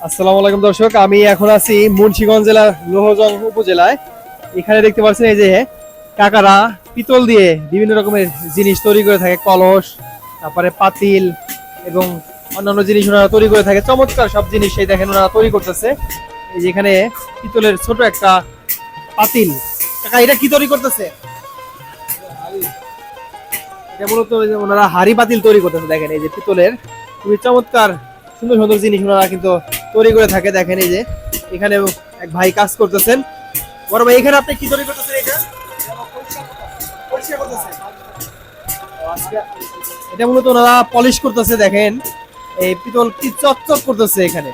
আসসালামু আলাইকুম দর্শক, আমি এখন আছি মুন্সিগঞ্জ জেলার লোহজং উপজেলায়। এখানে দেখতে পাচ্ছেন এই যে কাকারা পিতল দিয়ে বিভিন্ন রকমের জিনিস তৈরি করে থাকে, কলস, তারপরে পাতিল এবং অন্যান্য জিনিস ওনারা তৈরি করে থাকে। চমৎকার সব জিনিস এই দেখেন ওনারা তৈরি করতেছে। এই যে এখানে পিতলের ছোট একটা পাতিল। কাকা এটা কি তৈরি করতেছে? এটা মূলত ওই যে ওনারা হাড়ি পাতিল তৈরি করতেছে। দেখেন এই যে পিতলের খুবই চমৎকার সুন্দর সুন্দর জিনিস ওনারা কিন্তু তৈরি করে থাকে। দেখেন এই যে এখানে এক ভাই কাজ করতেছেন। বড় ভাই এখানে আপনি কি তৈরি করতেছেন? এটা পরিষ্কার করতেছেন? আজকে এটা মূলত ওনারা পলিশ করতেছে। দেখেন এই পিতল কি চকচক করতেছে। এখানে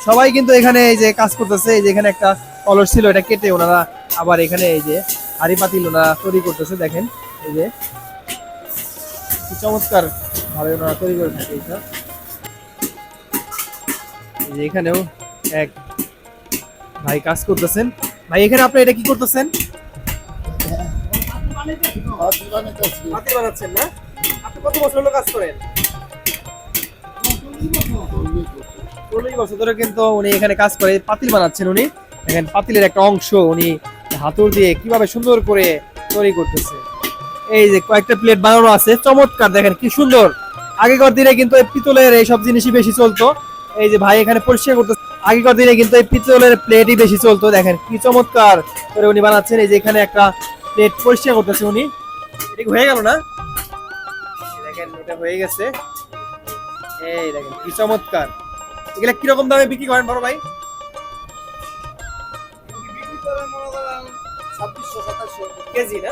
সবাই কিন্তু এখানে এই যে কাজ করতেছে। এই যে এখানে একটা কলস ছিল, এটা কেটে ওনারা আবার এখানে এই যে হাড়ি পাতিল ওনারা তৈরি করতেছে। দেখেন এই যে কি চমৎকার ভাবে ওনারা তৈরি করে থাকে। এটা এই যে এখানেও এক ভাই কাজ করতেছেন। ভাই এখানে আপনি এটা কি করতেছেন? পাতিল বানাচ্ছেন না? আপনি কত বছর হলো কাজ করেন? 40 বছর ধরে কিন্তু উনি এখানে কাজ করে পাতিল বানাচ্ছেন। উনি দেখেন পাতিলের একটা অংশ উনি হাতুড় দিয়ে কিভাবে সুন্দর করে তৈরি করতেছে। এই যে কয়েকটা প্লেট বানানো আছে, চমৎকার দেখেন কি সুন্দর। আগেকার দিনে কিন্তু এই পিতলের এইসব জিনিসই বেশি চলতো। এই যে ভাই এখানে পরিষ্কার করতেছে। আগেকার দিনে কিন্তু এই পিতলের প্লেটই বেশি চলতো। দেখেন কি চমৎকার করে উনি বানাচ্ছেন। এই যে এখানে একটা প্লেট পরিষ্কার করতেছে উনি। এটা কি হয়ে গেল না? দেখেন এটা হয়ে গেছে। এই দেখেন কি চমৎকার। এগুলা কিরকম দামে বিক্রি করেন বড় ভাই? 2600-2700 কেজি না?